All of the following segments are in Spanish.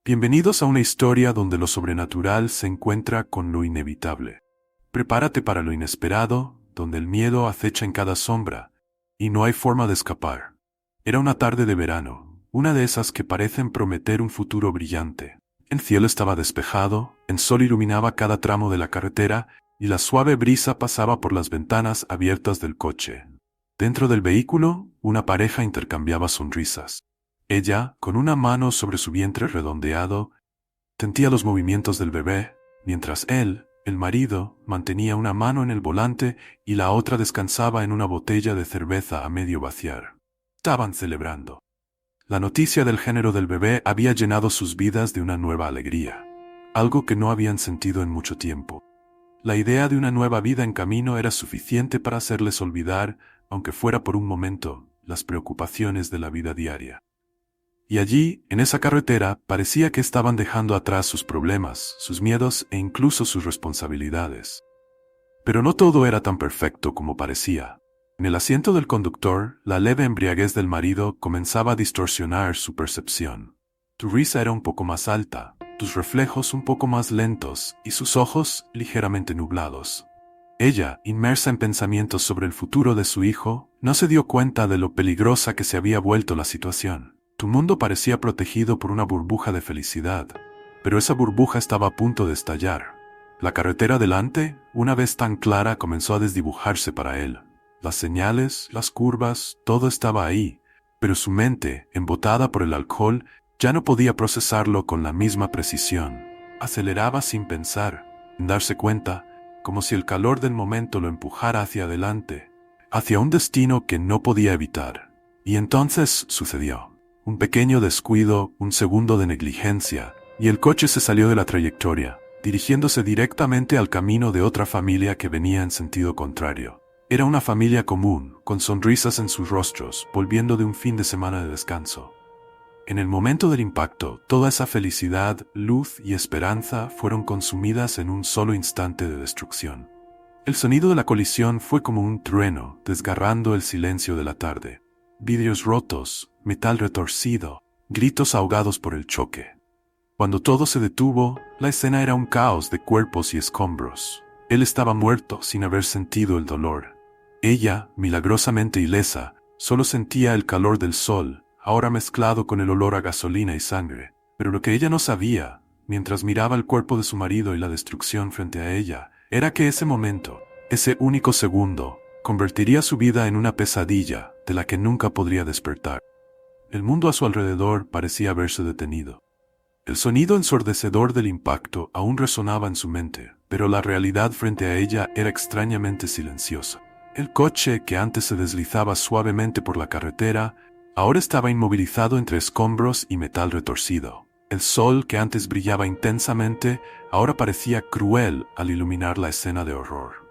Bienvenidos a una historia donde lo sobrenatural se encuentra con lo inevitable. Prepárate para lo inesperado, donde el miedo acecha en cada sombra, y no hay forma de escapar. Era una tarde de verano, una de esas que parecen prometer un futuro brillante. El cielo estaba despejado, el sol iluminaba cada tramo de la carretera, y la suave brisa pasaba por las ventanas abiertas del coche. Dentro del vehículo, una pareja intercambiaba sonrisas. Ella, con una mano sobre su vientre redondeado, sentía los movimientos del bebé, mientras él, el marido, mantenía una mano en el volante y la otra descansaba en una botella de cerveza a medio vaciar. Estaban celebrando. La noticia del género del bebé había llenado sus vidas de una nueva alegría, algo que no habían sentido en mucho tiempo. La idea de una nueva vida en camino era suficiente para hacerles olvidar, aunque fuera por un momento, las preocupaciones de la vida diaria. Y allí, en esa carretera, parecía que estaban dejando atrás sus problemas, sus miedos e incluso sus responsabilidades. Pero no todo era tan perfecto como parecía. En el asiento del conductor, la leve embriaguez del marido comenzaba a distorsionar su percepción. Tu risa era un poco más alta, tus reflejos un poco más lentos y sus ojos ligeramente nublados. Ella, inmersa en pensamientos sobre el futuro de su hijo, no se dio cuenta de lo peligrosa que se había vuelto la situación. Tu mundo parecía protegido por una burbuja de felicidad, pero esa burbuja estaba a punto de estallar. La carretera delante, una vez tan clara, comenzó a desdibujarse para él. Las señales, las curvas, todo estaba ahí, pero su mente, embotada por el alcohol, ya no podía procesarlo con la misma precisión. Aceleraba sin pensar, sin darse cuenta, como si el calor del momento lo empujara hacia adelante, hacia un destino que no podía evitar. Y entonces sucedió. Un pequeño descuido, un segundo de negligencia, y el coche se salió de la trayectoria, dirigiéndose directamente al camino de otra familia que venía en sentido contrario. Era una familia común, con sonrisas en sus rostros, volviendo de un fin de semana de descanso. En el momento del impacto, toda esa felicidad, luz y esperanza fueron consumidas en un solo instante de destrucción. El sonido de la colisión fue como un trueno, desgarrando el silencio de la tarde. Vidrios rotos, metal retorcido, gritos ahogados por el choque. Cuando todo se detuvo, la escena era un caos de cuerpos y escombros. Él estaba muerto sin haber sentido el dolor. Ella, milagrosamente ilesa, solo sentía el calor del sol, ahora mezclado con el olor a gasolina y sangre. Pero lo que ella no sabía, mientras miraba el cuerpo de su marido y la destrucción frente a ella, era que ese momento, ese único segundo, convertiría su vida en una pesadilla de la que nunca podría despertar. El mundo a su alrededor parecía haberse detenido. El sonido ensordecedor del impacto aún resonaba en su mente, pero la realidad frente a ella era extrañamente silenciosa. El coche, que antes se deslizaba suavemente por la carretera, ahora estaba inmovilizado entre escombros y metal retorcido. El sol, que antes brillaba intensamente, ahora parecía cruel al iluminar la escena de horror.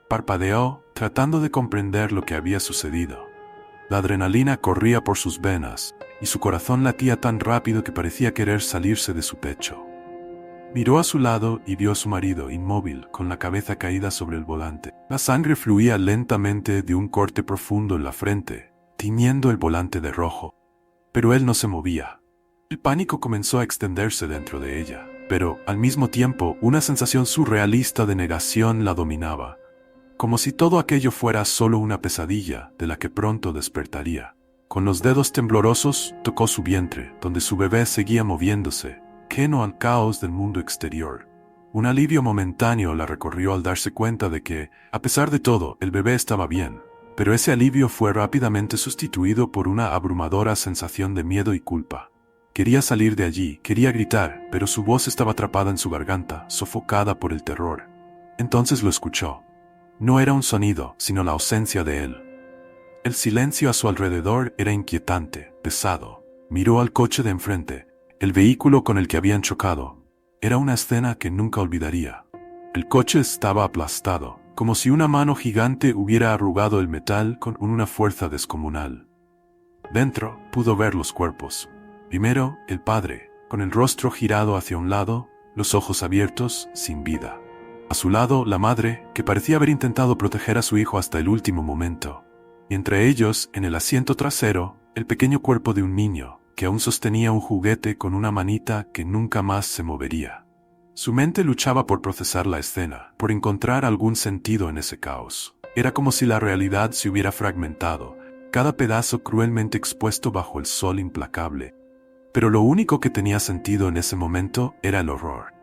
Parpadeó, tratando de comprender lo que había sucedido. La adrenalina corría por sus venas, y su corazón latía tan rápido que parecía querer salirse de su pecho. Miró a su lado y vio a su marido inmóvil, con la cabeza caída sobre el volante. La sangre fluía lentamente de un corte profundo en la frente, tiñendo el volante de rojo. Pero él no se movía. El pánico comenzó a extenderse dentro de ella, pero, al mismo tiempo, una sensación surrealista de negación la dominaba, como si todo aquello fuera solo una pesadilla de la que pronto despertaría. Con los dedos temblorosos tocó su vientre, donde su bebé seguía moviéndose, ajeno al caos del mundo exterior. Un alivio momentáneo la recorrió al darse cuenta de que, a pesar de todo, el bebé estaba bien, pero ese alivio fue rápidamente sustituido por una abrumadora sensación de miedo y culpa. Quería salir de allí, quería gritar, pero su voz estaba atrapada en su garganta, sofocada por el terror. Entonces lo escuchó. No era un sonido, sino la ausencia de él. El silencio a su alrededor era inquietante, pesado. Miró al coche de enfrente, el vehículo con el que habían chocado. Era una escena que nunca olvidaría. El coche estaba aplastado, como si una mano gigante hubiera arrugado el metal con una fuerza descomunal. Dentro, pudo ver los cuerpos. Primero, el padre, con el rostro girado hacia un lado, los ojos abiertos, sin vida. A su lado, la madre, que parecía haber intentado proteger a su hijo hasta el último momento. Y entre ellos, en el asiento trasero, el pequeño cuerpo de un niño, que aún sostenía un juguete con una manita que nunca más se movería. Su mente luchaba por procesar la escena, por encontrar algún sentido en ese caos. Era como si la realidad se hubiera fragmentado, cada pedazo cruelmente expuesto bajo el sol implacable. Pero lo único que tenía sentido en ese momento era el horror.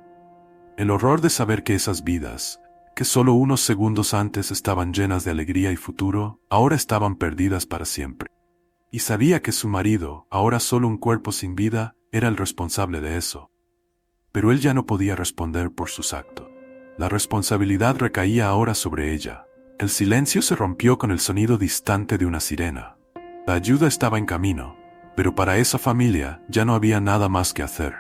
El horror de saber que esas vidas, que solo unos segundos antes estaban llenas de alegría y futuro, ahora estaban perdidas para siempre. Y sabía que su marido, ahora solo un cuerpo sin vida, era el responsable de eso. Pero él ya no podía responder por sus actos. La responsabilidad recaía ahora sobre ella. El silencio se rompió con el sonido distante de una sirena. La ayuda estaba en camino, pero para esa familia ya no había nada más que hacer.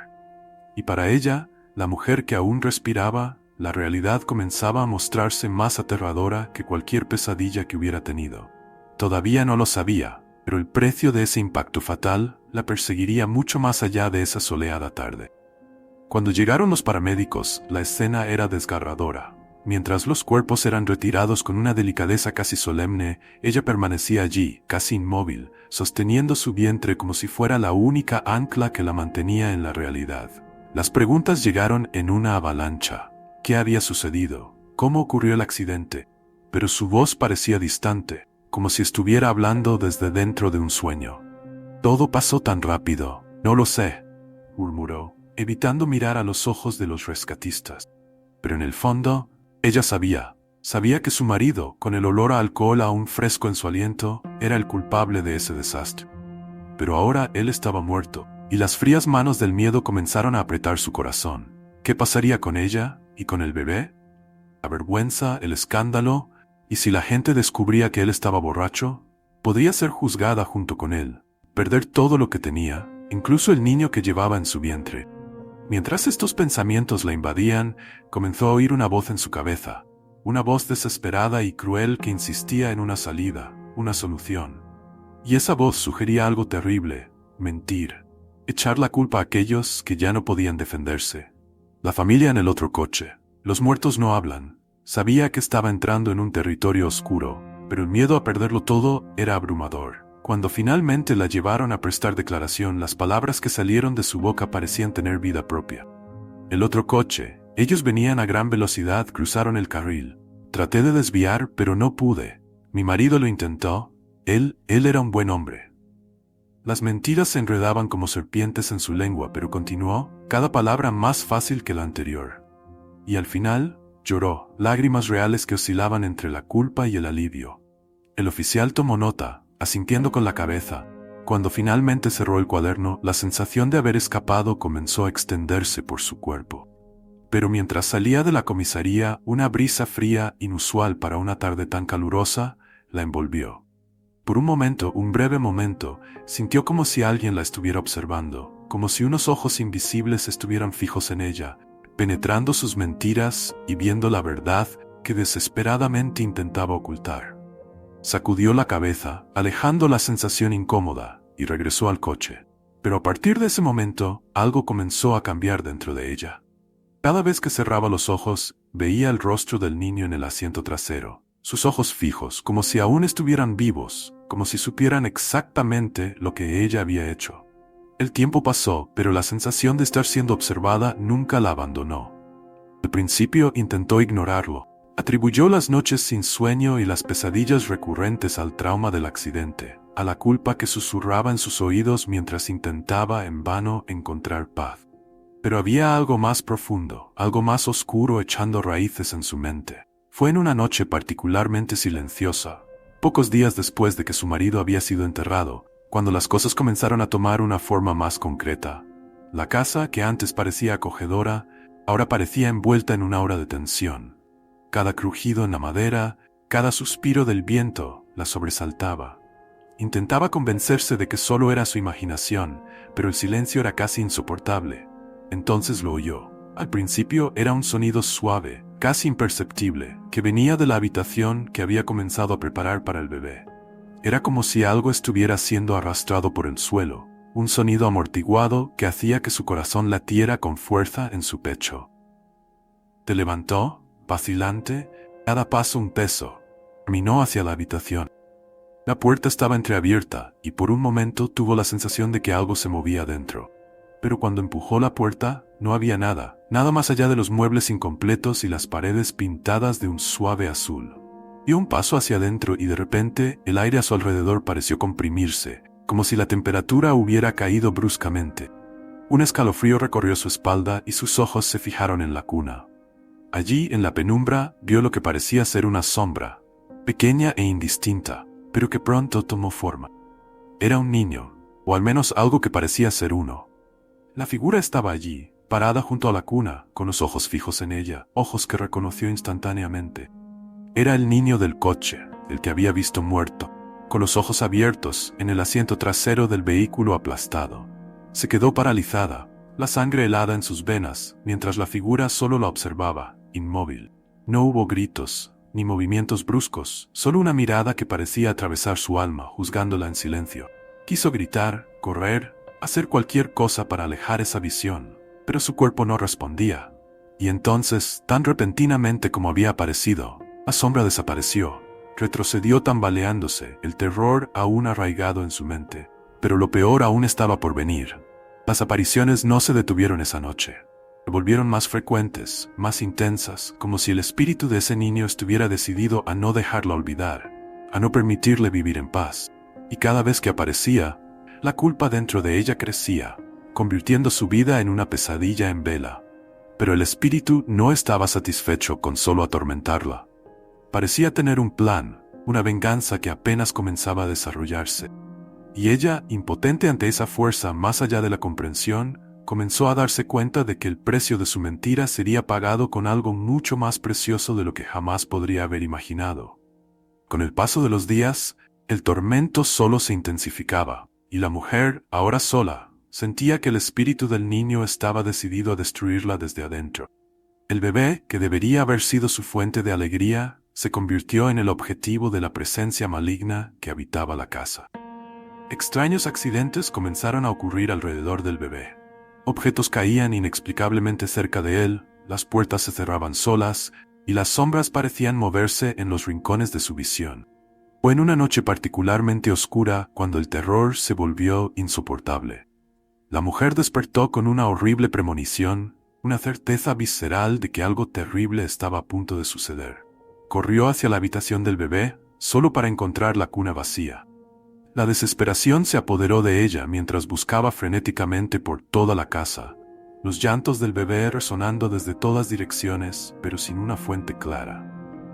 Y para ella, la mujer que aún respiraba, la realidad comenzaba a mostrarse más aterradora que cualquier pesadilla que hubiera tenido. Todavía no lo sabía, pero el precio de ese impacto fatal la perseguiría mucho más allá de esa soleada tarde. Cuando llegaron los paramédicos, la escena era desgarradora. Mientras los cuerpos eran retirados con una delicadeza casi solemne, ella permanecía allí, casi inmóvil, sosteniendo su vientre como si fuera la única ancla que la mantenía en la realidad. Las preguntas llegaron en una avalancha. ¿Qué había sucedido? ¿Cómo ocurrió el accidente? Pero su voz parecía distante, como si estuviera hablando desde dentro de un sueño. Todo pasó tan rápido. No lo sé, murmuró, evitando mirar a los ojos de los rescatistas. Pero en el fondo, ella sabía que su marido, con el olor a alcohol aún fresco en su aliento, era el culpable de ese desastre. Pero ahora él estaba muerto, y las frías manos del miedo comenzaron a apretar su corazón. ¿Qué pasaría con ella y con el bebé? La vergüenza, el escándalo, y si la gente descubría que él estaba borracho, podría ser juzgada junto con él, perder todo lo que tenía, incluso el niño que llevaba en su vientre. Mientras estos pensamientos la invadían, comenzó a oír una voz en su cabeza, una voz desesperada y cruel que insistía en una salida, una solución. Y esa voz sugería algo terrible: mentir, echar la culpa a aquellos que ya no podían defenderse. La familia en el otro coche. Los muertos no hablan. Sabía que estaba entrando en un territorio oscuro, pero el miedo a perderlo todo era abrumador. Cuando finalmente la llevaron a prestar declaración, las palabras que salieron de su boca parecían tener vida propia. El otro coche. Ellos venían a gran velocidad, cruzaron el carril. Traté de desviar, pero no pude. Mi marido lo intentó. Él era un buen hombre. Las mentiras se enredaban como serpientes en su lengua, pero continuó, cada palabra más fácil que la anterior. Y al final, lloró, lágrimas reales que oscilaban entre la culpa y el alivio. El oficial tomó nota, asintiendo con la cabeza. Cuando finalmente cerró el cuaderno, la sensación de haber escapado comenzó a extenderse por su cuerpo. Pero mientras salía de la comisaría, una brisa fría, inusual para una tarde tan calurosa, la envolvió. Por un breve momento, sintió como si alguien la estuviera observando, como si unos ojos invisibles estuvieran fijos en ella, penetrando sus mentiras y viendo la verdad que desesperadamente intentaba ocultar. Sacudió la cabeza, alejando la sensación incómoda, y regresó al coche. Pero a partir de ese momento, algo comenzó a cambiar dentro de ella. Cada vez que cerraba los ojos, veía el rostro del niño en el asiento trasero, sus ojos fijos, como si aún estuvieran vivos, como si supieran exactamente lo que ella había hecho. El tiempo pasó, pero la sensación de estar siendo observada nunca la abandonó. Al principio intentó ignorarlo. Atribuyó las noches sin sueño y las pesadillas recurrentes al trauma del accidente, a la culpa que susurraba en sus oídos mientras intentaba en vano encontrar paz. Pero había algo más profundo, algo más oscuro echando raíces en su mente. Fue en una noche particularmente silenciosa, pocos días después de que su marido había sido enterrado, cuando las cosas comenzaron a tomar una forma más concreta. La casa, que antes parecía acogedora, ahora parecía envuelta en una aura de tensión. Cada crujido en la madera, cada suspiro del viento, la sobresaltaba. Intentaba convencerse de que solo era su imaginación, pero el silencio era casi insoportable. Entonces lo oyó. Al principio era un sonido suave, casi imperceptible, que venía de la habitación que había comenzado a preparar para el bebé. Era como si algo estuviera siendo arrastrado por el suelo, un sonido amortiguado que hacía que su corazón latiera con fuerza en su pecho. Se levantó, vacilante, cada paso un peso. Caminó hacia la habitación. La puerta estaba entreabierta y por un momento tuvo la sensación de que algo se movía dentro. Pero cuando empujó la puerta, no había nada, nada más allá de los muebles incompletos y las paredes pintadas de un suave azul. Dio un paso hacia adentro y de repente el aire a su alrededor pareció comprimirse, como si la temperatura hubiera caído bruscamente. Un escalofrío recorrió su espalda y sus ojos se fijaron en la cuna. Allí, en la penumbra, vio lo que parecía ser una sombra, pequeña e indistinta, pero que pronto tomó forma. Era un niño, o al menos algo que parecía ser uno. La figura estaba allí, parada junto a la cuna, con los ojos fijos en ella, ojos que reconoció instantáneamente. Era el niño del coche, el que había visto muerto, con los ojos abiertos, en el asiento trasero del vehículo aplastado. Se quedó paralizada, la sangre helada en sus venas, mientras la figura solo la observaba, inmóvil. No hubo gritos, ni movimientos bruscos, solo una mirada que parecía atravesar su alma, juzgándola en silencio. Quiso gritar, correr, hacer cualquier cosa para alejar esa visión, pero su cuerpo no respondía. Y entonces, tan repentinamente como había aparecido, la sombra desapareció. Retrocedió tambaleándose, el terror aún arraigado en su mente. Pero lo peor aún estaba por venir. Las apariciones no se detuvieron esa noche. Se volvieron más frecuentes, más intensas, como si el espíritu de ese niño estuviera decidido a no dejarla olvidar, a no permitirle vivir en paz. Y cada vez que aparecía, la culpa dentro de ella crecía, convirtiendo su vida en una pesadilla en vela. Pero el espíritu no estaba satisfecho con solo atormentarla. Parecía tener un plan, una venganza que apenas comenzaba a desarrollarse. Y ella, impotente ante esa fuerza más allá de la comprensión, comenzó a darse cuenta de que el precio de su mentira sería pagado con algo mucho más precioso de lo que jamás podría haber imaginado. Con el paso de los días, el tormento solo se intensificaba, y la mujer, ahora sola, sentía que el espíritu del niño estaba decidido a destruirla desde adentro. El bebé, que debería haber sido su fuente de alegría, se convirtió en el objetivo de la presencia maligna que habitaba la casa. Extraños accidentes comenzaron a ocurrir alrededor del bebé. Objetos caían inexplicablemente cerca de él, las puertas se cerraban solas, y las sombras parecían moverse en los rincones de su visión. Fue en una noche particularmente oscura cuando el terror se volvió insoportable. La mujer despertó con una horrible premonición, una certeza visceral de que algo terrible estaba a punto de suceder. Corrió hacia la habitación del bebé, solo para encontrar la cuna vacía. La desesperación se apoderó de ella mientras buscaba frenéticamente por toda la casa, los llantos del bebé resonando desde todas direcciones, pero sin una fuente clara.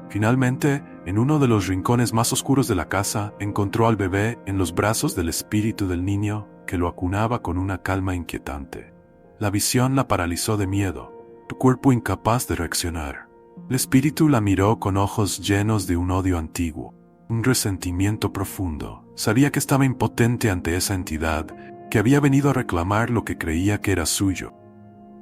Finalmente, en uno de los rincones más oscuros de la casa, encontró al bebé en los brazos del espíritu del niño, que lo acunaba con una calma inquietante. La visión la paralizó de miedo, su cuerpo incapaz de reaccionar. El espíritu la miró con ojos llenos de un odio antiguo, un resentimiento profundo. Sabía que estaba impotente ante esa entidad, que había venido a reclamar lo que creía que era suyo.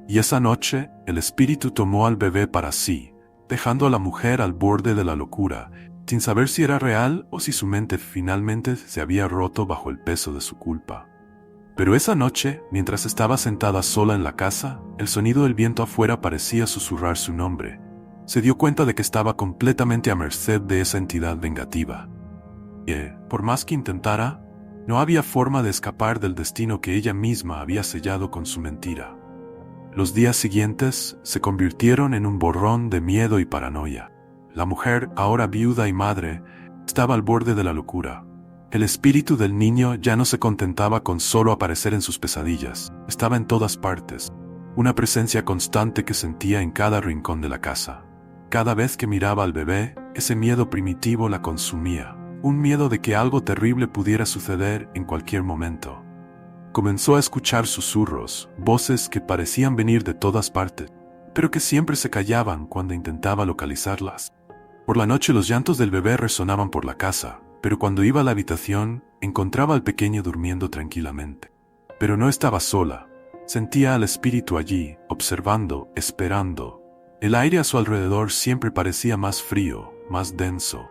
Y esa noche, el espíritu tomó al bebé para sí, dejando a la mujer al borde de la locura, sin saber si era real o si su mente finalmente se había roto bajo el peso de su culpa. Pero esa noche, mientras estaba sentada sola en la casa, el sonido del viento afuera parecía susurrar su nombre. Se dio cuenta de que estaba completamente a merced de esa entidad vengativa. Y, por más que intentara, no había forma de escapar del destino que ella misma había sellado con su mentira. Los días siguientes se convirtieron en un borrón de miedo y paranoia. La mujer, ahora viuda y madre, estaba al borde de la locura. El espíritu del niño ya no se contentaba con solo aparecer en sus pesadillas, estaba en todas partes, una presencia constante que sentía en cada rincón de la casa. Cada vez que miraba al bebé, ese miedo primitivo la consumía, un miedo de que algo terrible pudiera suceder en cualquier momento. Comenzó a escuchar susurros, voces que parecían venir de todas partes, pero que siempre se callaban cuando intentaba localizarlas. Por la noche los llantos del bebé resonaban por la casa, pero cuando iba a la habitación, encontraba al pequeño durmiendo tranquilamente. Pero no estaba sola. Sentía al espíritu allí, observando, esperando. El aire a su alrededor siempre parecía más frío, más denso,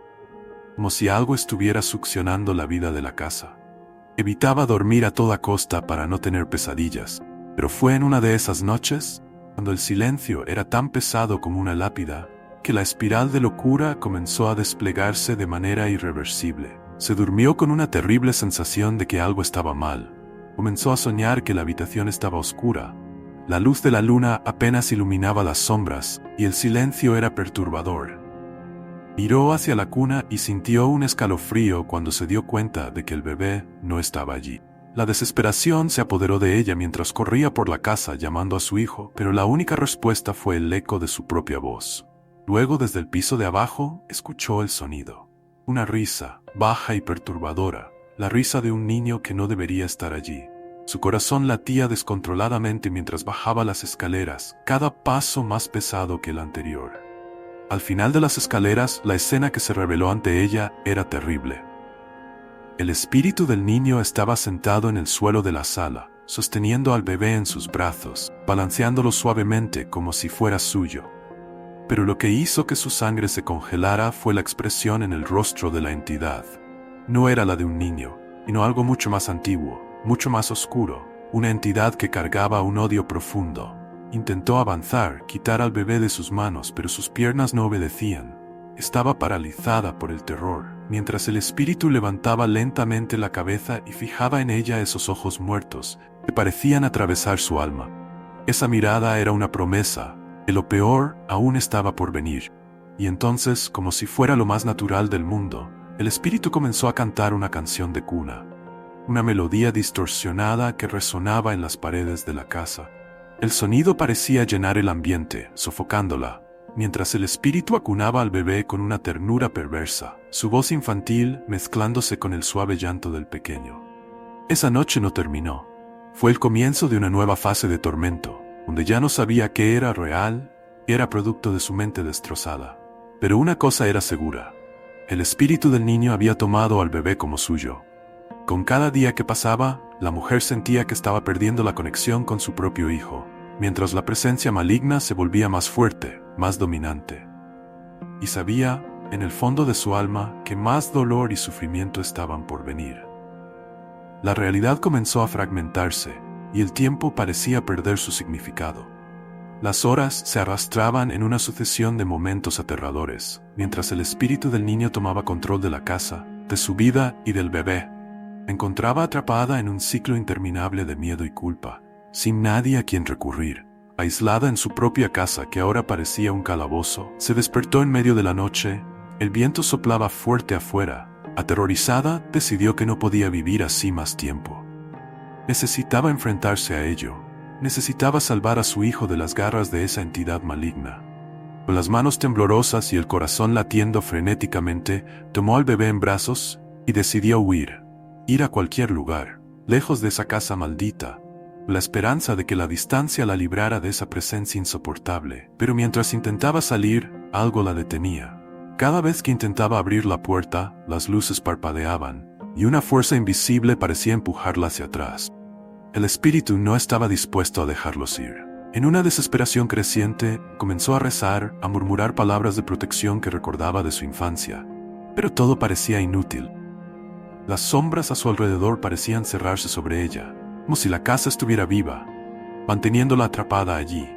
como si algo estuviera succionando la vida de la casa. Evitaba dormir a toda costa para no tener pesadillas, pero fue en una de esas noches, cuando el silencio era tan pesado como una lápida, que la espiral de locura comenzó a desplegarse de manera irreversible. Se durmió con una terrible sensación de que algo estaba mal. Comenzó a soñar que la habitación estaba oscura. La luz de la luna apenas iluminaba las sombras, y el silencio era perturbador. Miró hacia la cuna y sintió un escalofrío cuando se dio cuenta de que el bebé no estaba allí. La desesperación se apoderó de ella mientras corría por la casa llamando a su hijo, pero la única respuesta fue el eco de su propia voz. Luego, desde el piso de abajo, escuchó el sonido. Una risa, baja y perturbadora, la risa de un niño que no debería estar allí. Su corazón latía descontroladamente mientras bajaba las escaleras, cada paso más pesado que el anterior. Al final de las escaleras, la escena que se reveló ante ella era terrible. El espíritu del niño estaba sentado en el suelo de la sala, sosteniendo al bebé en sus brazos, balanceándolo suavemente como si fuera suyo. Pero lo que hizo que su sangre se congelara fue la expresión en el rostro de la entidad. No era la de un niño, sino algo mucho más antiguo, mucho más oscuro, una entidad que cargaba un odio profundo. Intentó avanzar, quitar al bebé de sus manos, pero sus piernas no obedecían. Estaba paralizada por el terror, mientras el espíritu levantaba lentamente la cabeza y fijaba en ella esos ojos muertos, que parecían atravesar su alma. Esa mirada era una promesa, que lo peor aún estaba por venir. Y entonces, como si fuera lo más natural del mundo, el espíritu comenzó a cantar una canción de cuna. Una melodía distorsionada que resonaba en las paredes de la casa. El sonido parecía llenar el ambiente, sofocándola, mientras el espíritu acunaba al bebé con una ternura perversa, su voz infantil mezclándose con el suave llanto del pequeño. Esa noche no terminó. Fue el comienzo de una nueva fase de tormento, donde ya no sabía qué era real, qué era producto de su mente destrozada. Pero una cosa era segura: el espíritu del niño había tomado al bebé como suyo. Con cada día que pasaba, la mujer sentía que estaba perdiendo la conexión con su propio hijo, mientras la presencia maligna se volvía más fuerte, más dominante. Y sabía, en el fondo de su alma, que más dolor y sufrimiento estaban por venir. La realidad comenzó a fragmentarse, y el tiempo parecía perder su significado. Las horas se arrastraban en una sucesión de momentos aterradores, mientras el espíritu del niño tomaba control de la casa, de su vida y del bebé. Se encontraba atrapada en un ciclo interminable de miedo y culpa, sin nadie a quien recurrir. Aislada en su propia casa que ahora parecía un calabozo, se despertó en medio de la noche. El viento soplaba fuerte afuera. Aterrorizada, decidió que no podía vivir así más tiempo. Necesitaba enfrentarse a ello. Necesitaba salvar a su hijo de las garras de esa entidad maligna. Con las manos temblorosas y el corazón latiendo frenéticamente, tomó al bebé en brazos y decidió huir. Ir a cualquier lugar, lejos de esa casa maldita, la esperanza de que la distancia la librara de esa presencia insoportable. Pero mientras intentaba salir, algo la detenía. Cada vez que intentaba abrir la puerta, las luces parpadeaban, y una fuerza invisible parecía empujarla hacia atrás. El espíritu no estaba dispuesto a dejarlos ir. En una desesperación creciente, comenzó a rezar, a murmurar palabras de protección que recordaba de su infancia. Pero todo parecía inútil. Las sombras a su alrededor parecían cerrarse sobre ella, como si la casa estuviera viva, manteniéndola atrapada allí.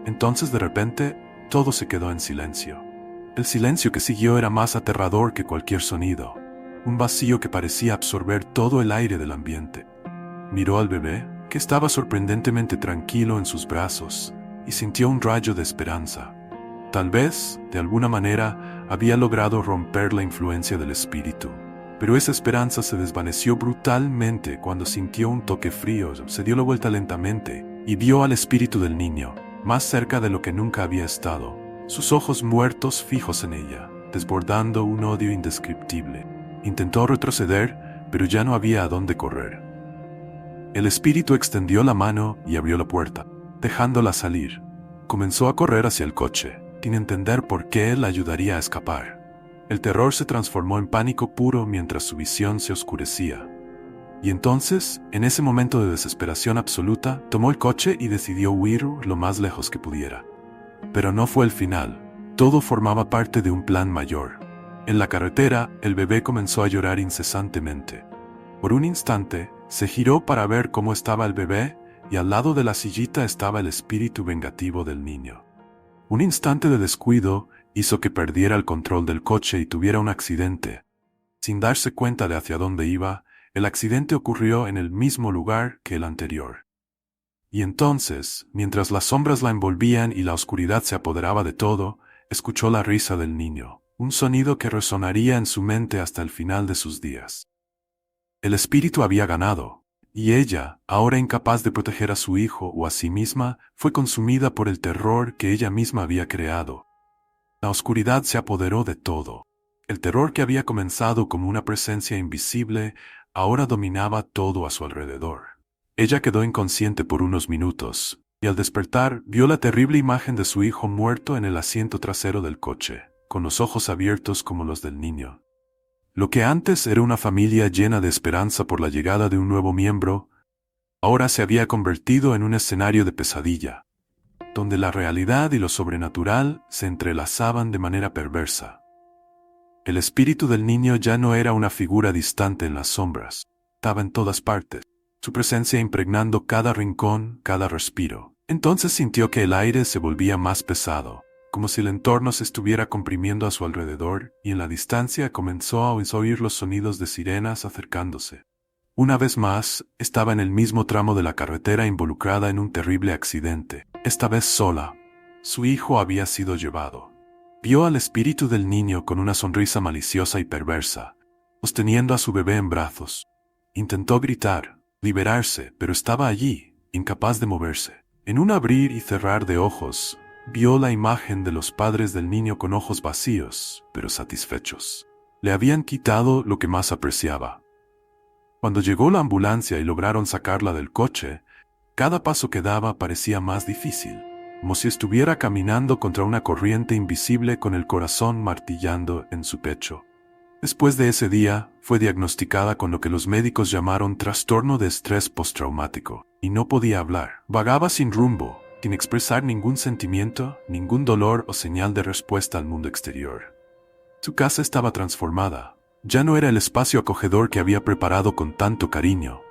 Entonces, de repente, todo se quedó en silencio. El silencio que siguió era más aterrador que cualquier sonido, un vacío que parecía absorber todo el aire del ambiente. Miró al bebé, que estaba sorprendentemente tranquilo en sus brazos, y sintió un rayo de esperanza. Tal vez, de alguna manera, había logrado romper la influencia del espíritu. Pero esa esperanza se desvaneció brutalmente cuando sintió un toque frío. Se dio la vuelta lentamente y vio al espíritu del niño, más cerca de lo que nunca había estado, sus ojos muertos fijos en ella, desbordando un odio indescriptible. Intentó retroceder, pero ya no había a dónde correr. El espíritu extendió la mano y abrió la puerta, dejándola salir. Comenzó a correr hacia el coche, sin entender por qué él la ayudaría a escapar. El terror se transformó en pánico puro mientras su visión se oscurecía. Y entonces, en ese momento de desesperación absoluta, tomó el coche y decidió huir lo más lejos que pudiera. Pero no fue el final. Todo formaba parte de un plan mayor. En la carretera, el bebé comenzó a llorar incesantemente. Por un instante, se giró para ver cómo estaba el bebé, y al lado de la sillita estaba el espíritu vengativo del niño. Un instante de descuido hizo que perdiera el control del coche y tuviera un accidente. Sin darse cuenta de hacia dónde iba, el accidente ocurrió en el mismo lugar que el anterior. Y entonces, mientras las sombras la envolvían y la oscuridad se apoderaba de todo, escuchó la risa del niño, un sonido que resonaría en su mente hasta el final de sus días. El espíritu había ganado, y ella, ahora incapaz de proteger a su hijo o a sí misma, fue consumida por el terror que ella misma había creado. La oscuridad se apoderó de todo. El terror que había comenzado como una presencia invisible, ahora dominaba todo a su alrededor. Ella quedó inconsciente por unos minutos, y al despertar vio la terrible imagen de su hijo muerto en el asiento trasero del coche, con los ojos abiertos como los del niño. Lo que antes era una familia llena de esperanza por la llegada de un nuevo miembro, ahora se había convertido en un escenario de pesadilla, donde la realidad y lo sobrenatural se entrelazaban de manera perversa. El espíritu del niño ya no era una figura distante en las sombras, estaba en todas partes, su presencia impregnando cada rincón, cada respiro. Entonces sintió que el aire se volvía más pesado, como si el entorno se estuviera comprimiendo a su alrededor, y en la distancia comenzó a oír los sonidos de sirenas acercándose. Una vez más, estaba en el mismo tramo de la carretera involucrada en un terrible accidente, esta vez sola. Su hijo había sido llevado. Vio al espíritu del niño con una sonrisa maliciosa y perversa, sosteniendo a su bebé en brazos. Intentó gritar, liberarse, pero estaba allí, incapaz de moverse. En un abrir y cerrar de ojos, vio la imagen de los padres del niño con ojos vacíos, pero satisfechos. Le habían quitado lo que más apreciaba. Cuando llegó la ambulancia y lograron sacarla del coche, cada paso que daba parecía más difícil, como si estuviera caminando contra una corriente invisible con el corazón martillando en su pecho. Después de ese día, fue diagnosticada con lo que los médicos llamaron trastorno de estrés postraumático, y no podía hablar. Vagaba sin rumbo, sin expresar ningún sentimiento, ningún dolor o señal de respuesta al mundo exterior. Su casa estaba transformada. Ya no era el espacio acogedor que había preparado con tanto cariño.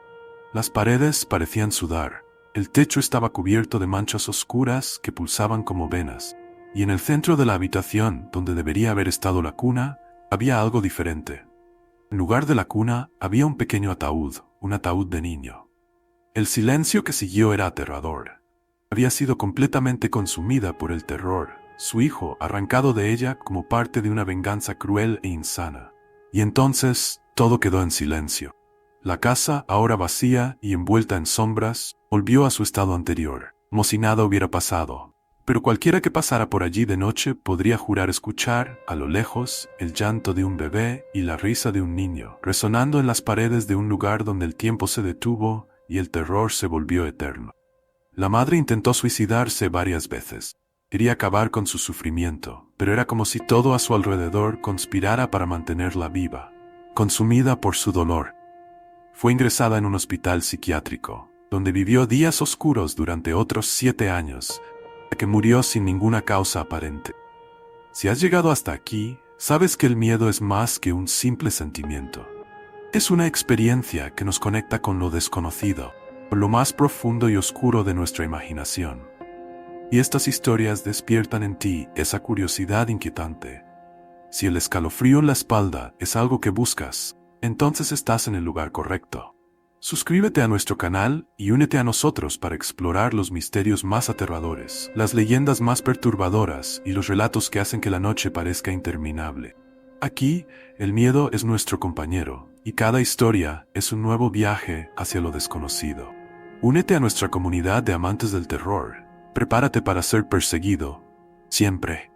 Las paredes parecían sudar. El techo estaba cubierto de manchas oscuras que pulsaban como venas. Y en el centro de la habitación, donde debería haber estado la cuna, había algo diferente. En lugar de la cuna, había un pequeño ataúd, un ataúd de niño. El silencio que siguió era aterrador. Había sido completamente consumida por el terror, su hijo arrancado de ella como parte de una venganza cruel e insana. Y entonces, todo quedó en silencio. La casa, ahora vacía y envuelta en sombras, volvió a su estado anterior, como si nada hubiera pasado. Pero cualquiera que pasara por allí de noche podría jurar escuchar, a lo lejos, el llanto de un bebé y la risa de un niño, resonando en las paredes de un lugar donde el tiempo se detuvo y el terror se volvió eterno. La madre intentó suicidarse varias veces. Quería acabar con su sufrimiento, pero era como si todo a su alrededor conspirara para mantenerla viva, consumida por su dolor. Fue ingresada en un hospital psiquiátrico, donde vivió días oscuros durante otros 7 años, hasta que murió sin ninguna causa aparente. Si has llegado hasta aquí, sabes que el miedo es más que un simple sentimiento. Es una experiencia que nos conecta con lo desconocido, con lo más profundo y oscuro de nuestra imaginación. Y estas historias despiertan en ti esa curiosidad inquietante. Si el escalofrío en la espalda es algo que buscas, entonces estás en el lugar correcto. Suscríbete a nuestro canal y únete a nosotros para explorar los misterios más aterradores, las leyendas más perturbadoras y los relatos que hacen que la noche parezca interminable. Aquí, el miedo es nuestro compañero, y cada historia es un nuevo viaje hacia lo desconocido. Únete a nuestra comunidad de amantes del terror. Prepárate para ser perseguido, siempre.